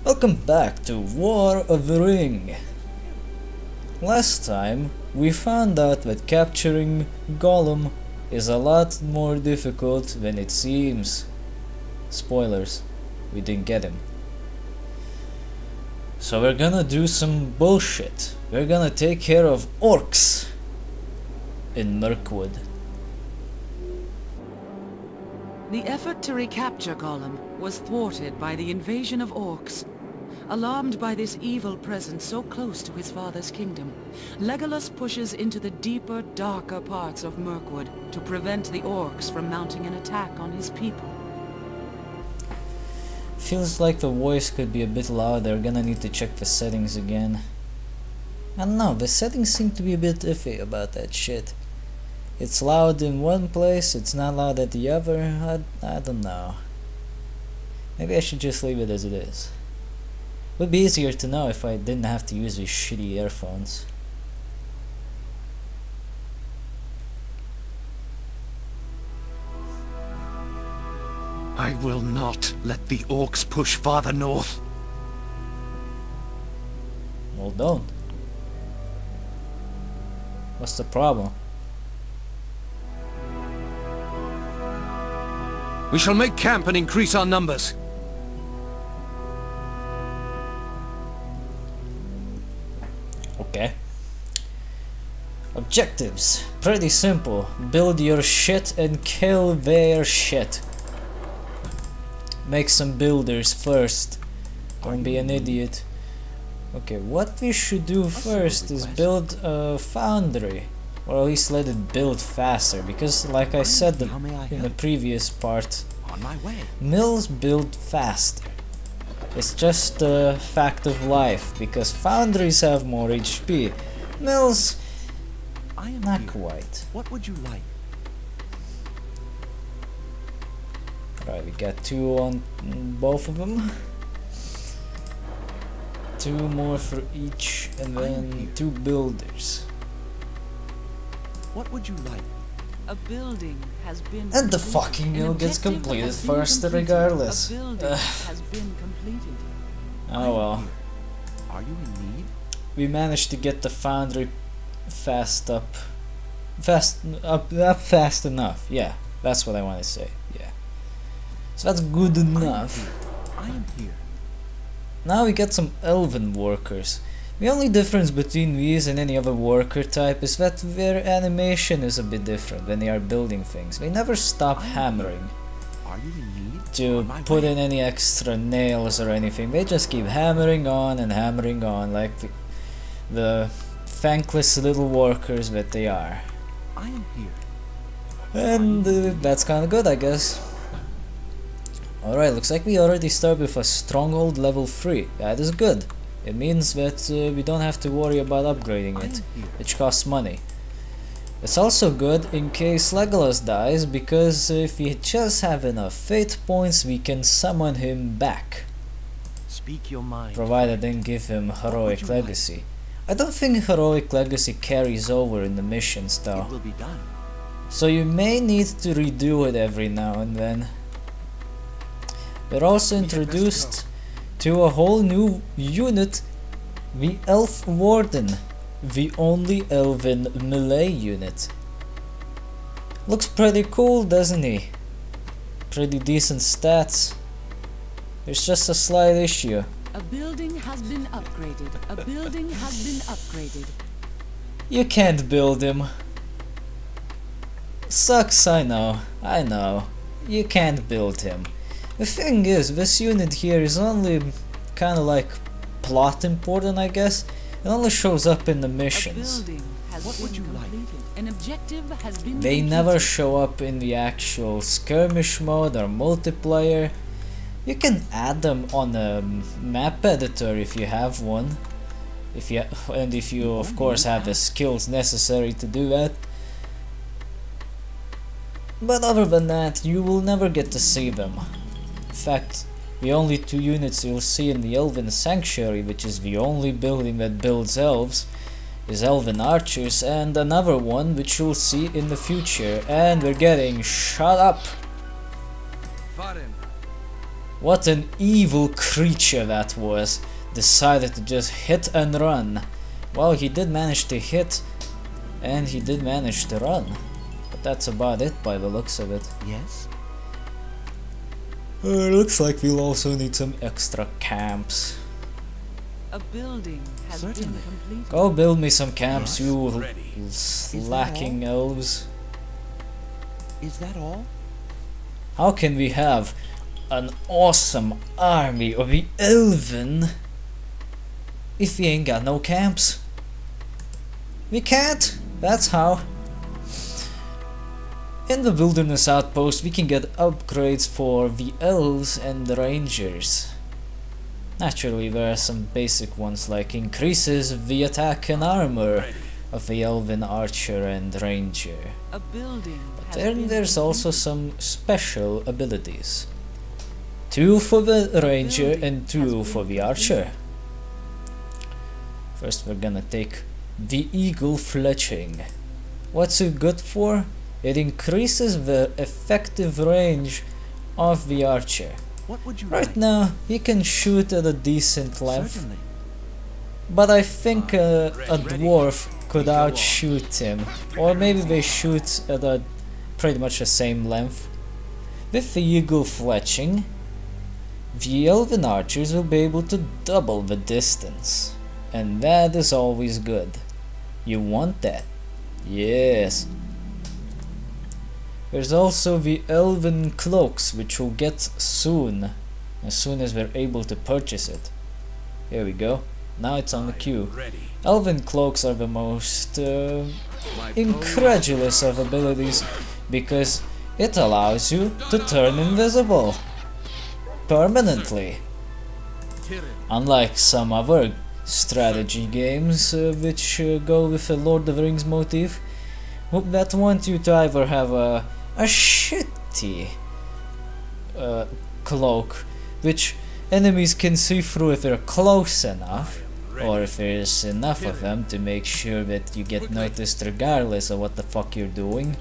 Welcome back to War of the Ring. Last time we found out that capturing Gollum is a lot more difficult than it seems. Spoilers, we didn't get him. So we're gonna do some bullshit. We're gonna take care of Orcs in Mirkwood. The effort to recapture Gollum was thwarted by the invasion of Orcs. Alarmed by this evil presence so close to his father's kingdom, Legolas pushes into the deeper, darker parts of Mirkwood to prevent the Orcs from mounting an attack on his people. Feels like the voice could be a bit louder. Gonna need to check the settings again. I don't know, the settings seem to be a bit iffy about that shit. It's loud in one place, it's not loud at the other. I don't know. Maybe I should just leave it as it is. Would be easier to know if I didn't have to use these shitty earphones. I will not let the Orcs push farther north. Well, don't. What's the problem? We shall make camp and increase our numbers. Okay. Objectives. Pretty simple. Build your shit and kill their shit. Make some builders first. Don't be an idiot. Okay, what we should do first is build a foundry. Or at least let it build faster, because like I said in the previous part, On my way. mills build faster. It's just a fact of life, because foundries have more HP. Mills, I am not here. quite. What would you like? Right, we got 2 on both of them. 2 more for each, and then 2 builders. What would you like? A building has been And the completed. fucking mill An gets objective completed has been first completed. regardless. A building has been completed. Oh well. Are you in need? We managed to get the foundry fast enough. Yeah, that's what I want to say. Yeah, so that's good enough. I am here. Now we get some elven workers. The only difference between these and any other worker type is that their animation is a bit different when they are building things. They never stop hammering Are you in need? to On my put way. in any extra nails or anything. They just keep hammering on and hammering on like the thankless little workers that they are. I am here. And that's kinda good, I guess. Alright, looks like we already start with a stronghold level 3. That is good. It means that we don't have to worry about upgrading it, which costs money. It's also good in case Legolas dies, because if we just have enough fate points, we can summon him back. Speak your mind. Provided then give him heroic legacy. I don't think heroic legacy carries over in the missions though. It will be done. So you may need to redo it every now and then. We're also introduced to a whole new unit, the Elf Warden, the only elven melee unit. Looks pretty cool, doesn't he? Pretty decent stats. There's just a slight issue. A building has been upgraded. A building has been upgraded. You can't build him. Sucks, I know. You can't build him. The thing is, this unit here is only kinda like plot important, I guess. It only shows up in the A missions. building has What been would you like? completed. An objective has been They completed. never show up in the actual skirmish mode or multiplayer. You can add them on a map editor if you have one. If you of course have the skills necessary to do that. But other than that, you will never get to see them. In fact, the only 2 units you'll see in the Elven Sanctuary, which is the only building that builds elves, is Elven Archers, and another one which you'll see in the future. And we're getting shut up. What an evil creature that was. Decided to just hit and run. Well, he did manage to hit and he did manage to run. But that's about it by the looks of it. Yes? Looks like we'll also need some extra camps. A building has been Certainly. completed. Go build me some camps, Yes, you ready. slacking elves. Is that all? How can we have an awesome army of the elven if we ain't got no camps? We can't. That's how. In the wilderness outpost we can get upgrades for the elves and the rangers. Naturally there are some basic ones like increases the attack and armor of the elven archer and ranger. A building has Then been there's also completed. some special abilities. 2 for the ranger and 2 for the archer. First we're gonna take the eagle fletching. What's it good for? It increases the effective range of the archer. What would you Right like? now he can shoot at a decent length, Certainly. but I think a dwarf could outshoot him, or maybe they shoot at a pretty much the same length. With the eagle fletching, the elven archers will be able to double the distance, and that is always good. You want that? Yes. There's also the elven cloaks, which we'll get soon as we're able to purchase it. Here we go. Now it's on the queue. Ready. Elven cloaks are the most My incredulous of abilities because it allows you to turn invisible permanently. Unlike some other strategy games which go with a Lord of the Rings motif that want you to either have a shitty cloak which enemies can see through if they're close enough, or if there's enough of them to make sure that you get noticed regardless of what the fuck you're doing,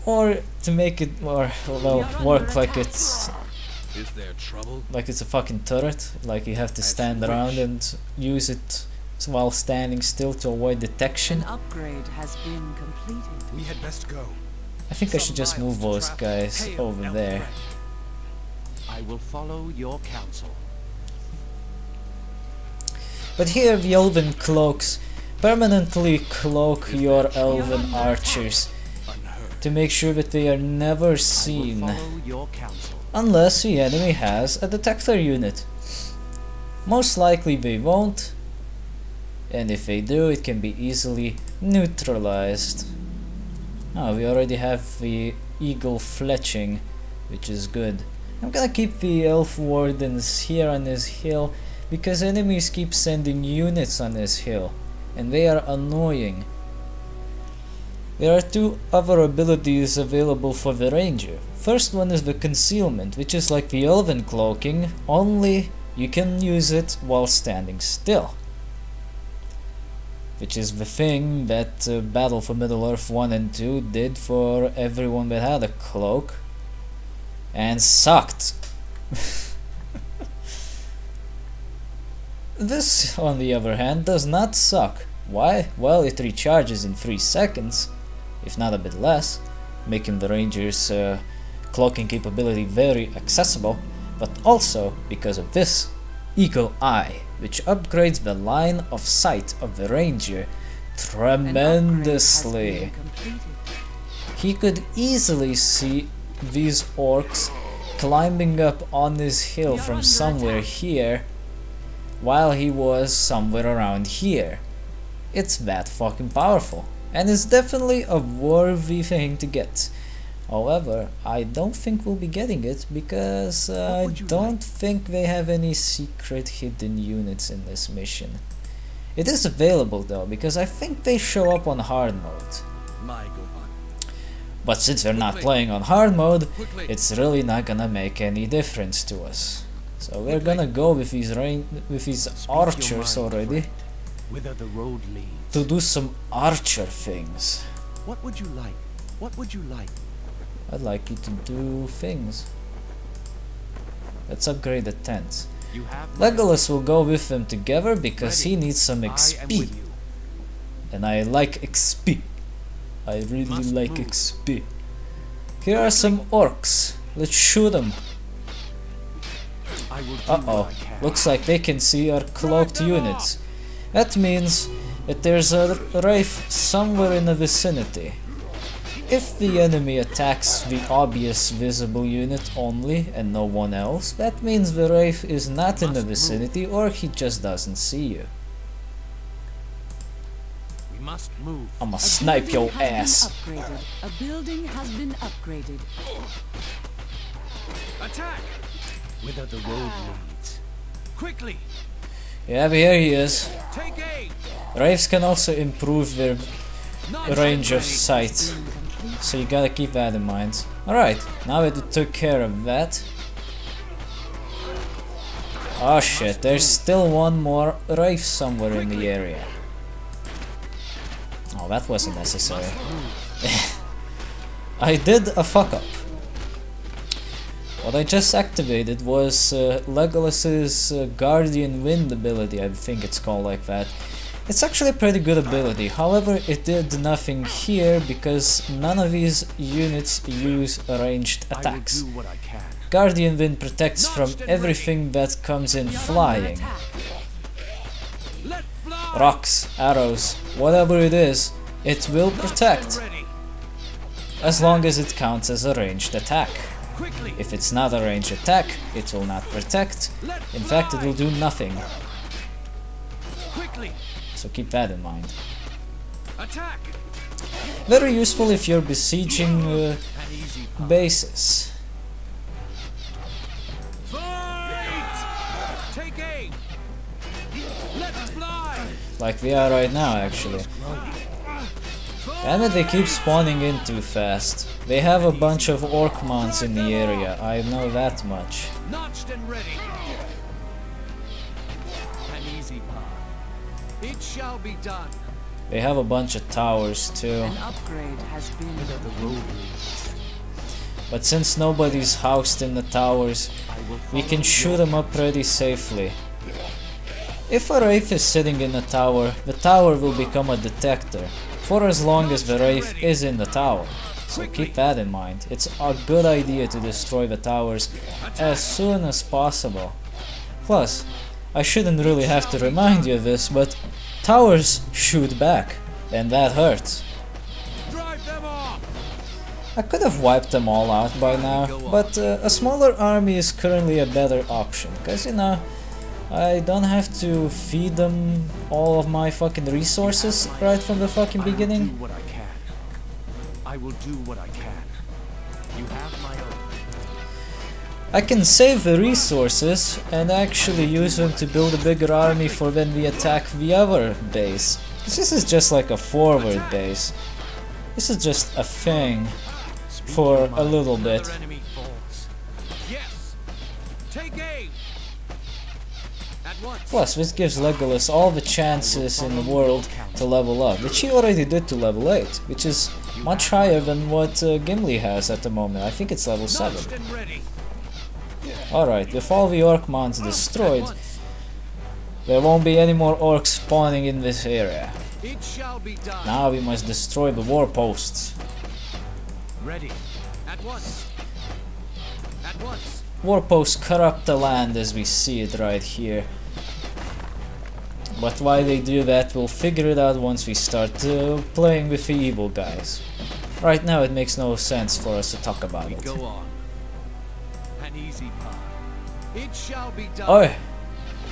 or to make it more, well, work like it's Is there trouble? a fucking turret, like you have to stand around and use it while standing still to avoid detection. An upgrade has been completed. We had best go. I think I should just move those guys over there. I will follow your counsel. But here the elven cloaks permanently cloak your elven archers to make sure that they are never I will seen follow your counsel. unless the enemy has a detector unit. Most likely they won't, and if they do it can be easily neutralized. Oh, we already have the eagle fletching, which is good. I'm gonna keep the elf wardens here on this hill because enemies keep sending units on this hill and they are annoying. There are 2 other abilities available for the ranger. First one is the concealment, which is like the elven cloaking, only you can use it while standing still. Which is the thing that Battle for Middle-earth 1 and 2 did for everyone that had a cloak. And sucked. This, on the other hand, does not suck. Why? Well, it recharges in 3 seconds, if not a bit less, making the ranger's cloaking capability very accessible, but also because of this Eagle Eye, which upgrades the line of sight of the ranger tremendously. He could easily see these orcs climbing up on this hill from somewhere here while he was somewhere around here. It's that fucking powerful, and it's definitely a worthy thing to get. However, I don't think we'll be getting it because I don't think they have any secret hidden units in this mission. It is available though, because I think they show up on hard mode. My go on. But since they're not playing on hard mode, it's really not gonna make any difference to us. So we're gonna go with these archers already Whither the road leads. to do some archer things. What would you like? What would you like? I'd like you to do things. Let's upgrade the tent. You have Legolas will go with them together because he needs some I am XP. with you. And I like XP. I really Must like move. XP. Here are some orcs. Let's shoot them. I will do Uh-oh. what I can. Looks like they can see our cloaked units. That means that there's a wraith somewhere in the vicinity. If the enemy attacks the obvious visible unit only and no one else, that means the wraith is not in the vicinity or he just doesn't see you. We must move. I'ma A snipe building your has ass. been upgraded. A building has been upgraded. Attack! Whither the road leads. Quickly! Yeah, but here he is. Take aim! Wraiths can also improve their Not range of ready. sight, so you gotta keep that in mind. Alright, now that we took care of that. Oh shit, there's still one more wraith somewhere in the area. Oh, that wasn't necessary. I did a fuck up. What I just activated was Legolas's Guardian Wind ability, I think it's called like that. It's actually a pretty good ability, however it did nothing here because none of these units use ranged I will attacks. do what I can. Guardian Wind protects from everything that comes in flying. Let fly! Rocks, arrows, whatever it is, it will protect, Ready. as long as it counts as a ranged attack. Quickly! If it's not a ranged attack, it will not protect. Let In fact, it fly! will do nothing. Quickly! So keep that in mind. Attack! Very useful if you're besieging An easy path. bases. Fight! Take aim! Let fly! Like we are right now, actually. Damn it, they keep spawning in too fast. They have a bunch of orc mons in the area, I know that much. Notched and ready. An easy path. It shall be done. They have a bunch of towers too. An upgrade has been Whither the road leads. But since nobody's housed in the towers, I will we follow can shoot them up pretty safely. If a wraith is sitting in a tower, the tower will become a detector, for as long as the wraith is in the tower. So keep that in mind. It's a good idea to destroy the towers as soon as possible. Plus, I shouldn't really have to remind you of this, but towers shoot back, and that hurts. Drive them off! I could have wiped them all out by now, but a smaller army is currently a better option, because you know, I don't have to feed them all of my fucking resources right from the fucking I will do beginning. what I can. I will do what I can. You have my oath. I can save the resources and actually use them to build a bigger army for when we attack the other base. 'Cause this is just like a forward base. This is just a thing Speak for your a mind. little bit. Another enemy falls. Yes. Take aim. At once. Plus, this gives Legolas all the chances in the world to level up, which he already did to level 8, which is much higher than what Gimli has at the moment. I think it's level 7. Notched and ready. Alright, with all the orc mons destroyed, there won't be any more orcs spawning in this area. It shall be done. Now we must destroy the war posts. Ready. At once. At once. War posts corrupt the land as we see it right here. But why they do that, we'll figure it out once we start playing with the evil guys. Right now it makes no sense for us to talk about We it. go on. An easy path. It shall be done. Oh,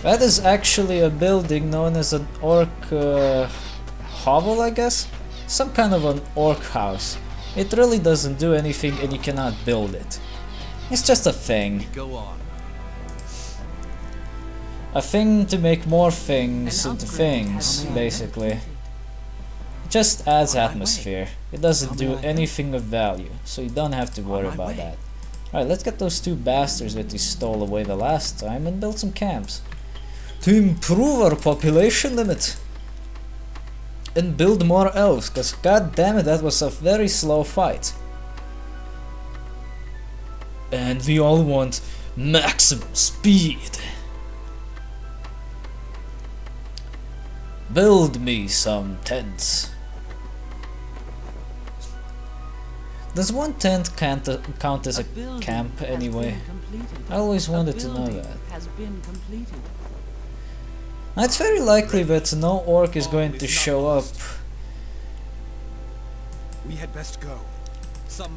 that is actually a building known as an orc hovel, I guess? Some kind of an orc house. It really doesn't do anything and you cannot build it. It's just a thing. Go on. A thing to make more things An into upgrade things, has been basically. completed. It just adds On my way. atmosphere. It doesn't do On my way. anything of value, so you don't have to worry my about way. that. Alright, let's get those 2 bastards that we stole away the last time and build some camps. To improve our population limit. And build more elves, cause god damn it, that was a very slow fight. And we all want maximum speed. Build me some tents. Does one tent count as a camp anyway? I always wanted to know that. It's very likely that no orc is going to show up We had best go.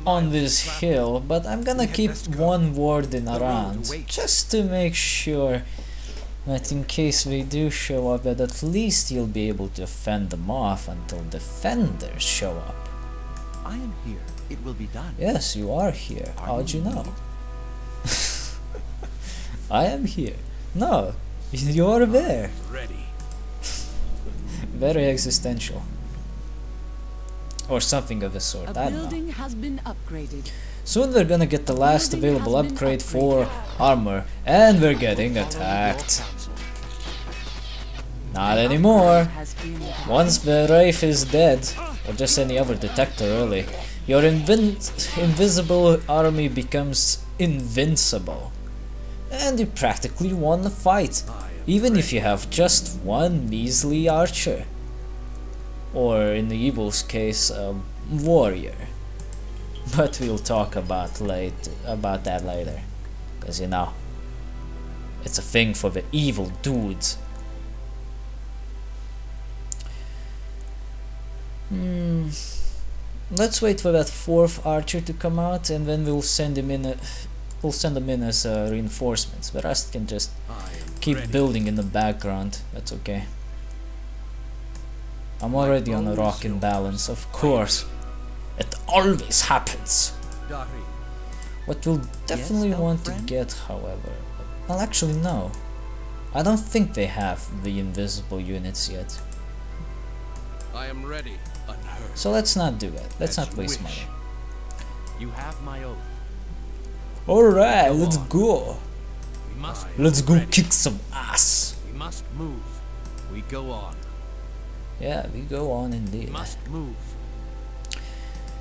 on this hill, but I'm gonna keep one warden around just to make sure that in case they do show up, that at least you'll be able to fend them off until defenders show up. I am here. It will be done. Yes, you are here. How'd you know? I am here. No, you're there. Ready. Very existential. Or something of the sort, I don't know. building has been upgraded. Soon we're gonna get the last available upgrade for armor, and we're getting attacked. Not anymore. Has been Once the Wraith is dead, or just any other detector really, your invisible army becomes invincible. And you practically won the fight, even if you have just one measly archer. Or in the evil's case, a warrior. But we'll talk about that later, because you know, it's a thing for the evil dudes. Let's wait for that 4th archer to come out, and then we'll send him in. We'll send them in as reinforcements. The rest can just keep building in the background. That's okay. I'm already on a rock in balance, of course. It always happens. What we'll definitely want to get, however... Well, actually no. I don't think they have the invisible units yet. I am ready. Unheard. So let's not do that. Let's not waste money. You have my oath. Alright, let's go. We must. Let's go kick some ass. We must move. We go on. Yeah, we go on indeed. Must move.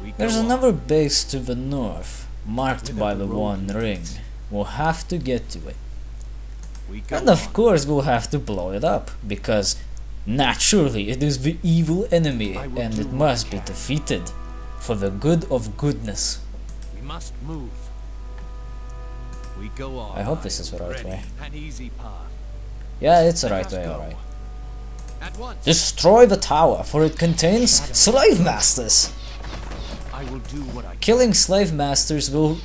We There's go on. another base to the north, marked by the one ring. We'll have to get to it. We go And of on. course we'll have to blow it up, because naturally it is the evil enemy and it must be defeated for the good of goodness. We must move. We go on. I hope this is the right way. An easy path. Yeah, it's the Let right us way, go. alright. At once. Destroy the tower, for it contains slave masters. I will do what I can. Killing slave masters will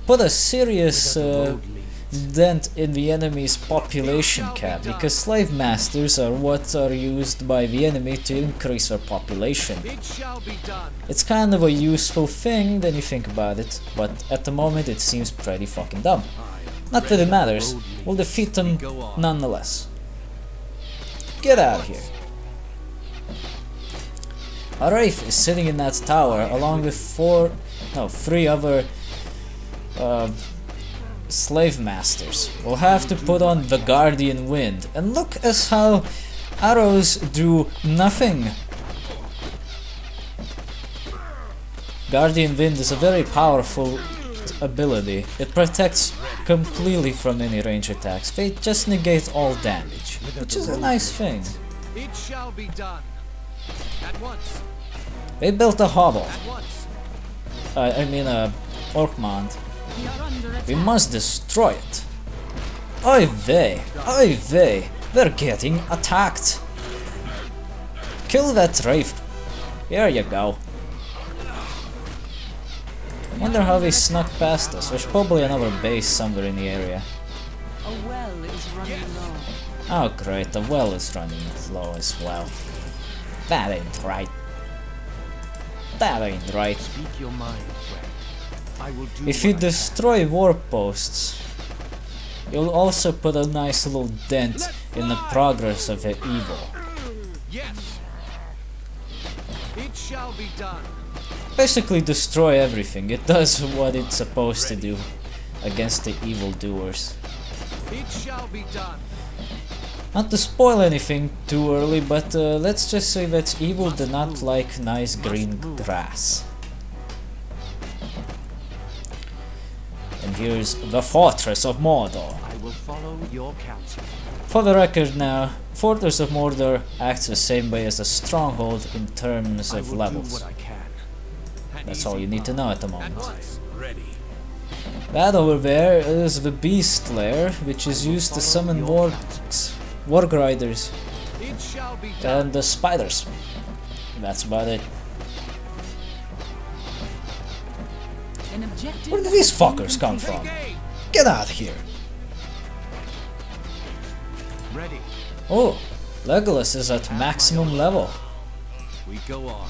put a serious Road leads. dent in the enemy's population cap, because slave masters are what are used by the enemy to increase their population. It shall be done. It's kind of a useful thing when you think about it, but at the moment it seems pretty fucking dumb. Not that it matters, we'll defeat them nonetheless. Get out of here. A Wraith is sitting in that tower along with 3 other slave masters. We'll have to put on the Guardian Wind, and look as how arrows do nothing. Guardian Wind is a very powerful ability. It protects completely from any range attacks. They just negate all damage, which is a nice thing. It shall be done. At once. They built a hovel. At once. I mean a orc mound. We are under attack. We must destroy it. Oy vey, oy vey, they're getting attacked. Kill that Wraith. Here you go. Wonder how they snuck past us. There's probably another base somewhere in the area. A well is running low. Oh great, the well is running low as well. That ain't right. That ain't right. Speak your mind, friend. I will do If what you I destroy war posts, you'll also put a nice little dent in the progress of the evil. Yes. It shall be done. Basically destroy everything. It does what it's supposed to do against the evildoers. It shall be done. Not to spoil anything too early, but let's just say that evil do not like nice green grass. And here's the Fortress of Mordor. I will follow your counsel. For the record now, Fortress of Mordor acts the same way as a stronghold in terms I of will levels. do what I can. An That's easy all you need to path. know at the At moment. once. Ready. That over there is the Beast Lair, which is used to summon Warg Riders It shall be done. and the spiders. That's about it. An objective Where do these has been fuckers come completed. from? Take aim. Get out of here! Ready. Oh, Legolas is at maximum level. We go on.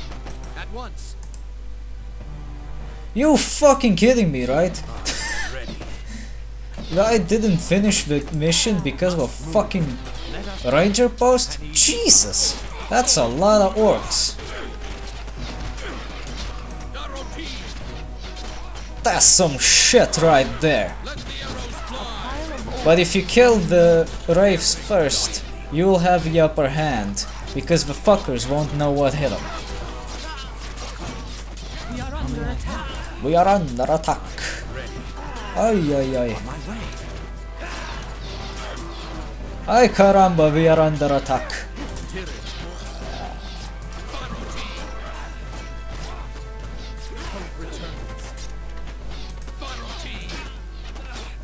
At once. You fucking kidding me, right? Ready. I didn't finish the mission because of a fucking Let us ranger post? Jesus! That's a lot of orcs. That's some shit right there. But if you kill the wraiths first, you'll have the upper hand, because the fuckers won't know what hit them. We are under attack. We are under attack. Ay ay ay. my way. Ay caramba, we are under attack.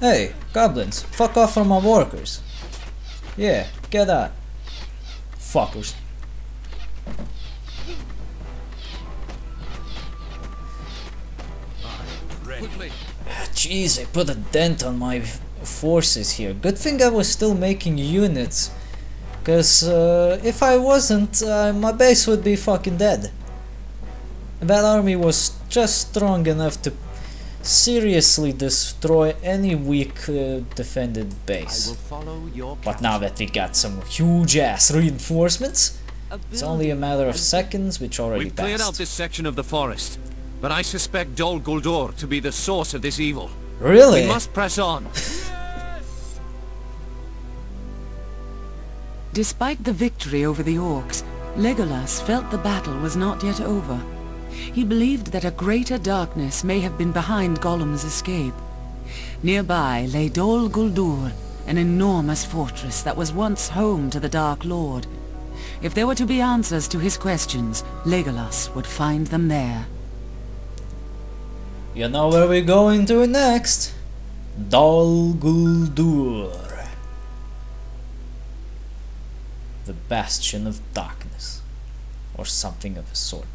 Hey, goblins, fuck off from my workers. Yeah, get that. Fuckers. Quickly. Jeez, I put a dent on my forces here. Good thing I was still making units. Cause if I wasn't, my base would be fucking dead. That army was just strong enough to seriously destroy any weak defended I base. will follow your But now that we got some huge ass reinforcements, it's only a matter of seconds, which already We've cleared out passed. this section of the forest, but I suspect Dol Guldur to be the source of this evil. Really? We must press on. Despite the victory over the Orcs, Legolas felt the battle was not yet over. He believed that a greater darkness may have been behind Gollum's escape. Nearby lay Dol Guldur, an enormous fortress that was once home to the Dark Lord. If there were to be answers to his questions, Legolas would find them there. You know where we're going to next? Dol Guldur. The Bastion of Darkness. Or something of the sort.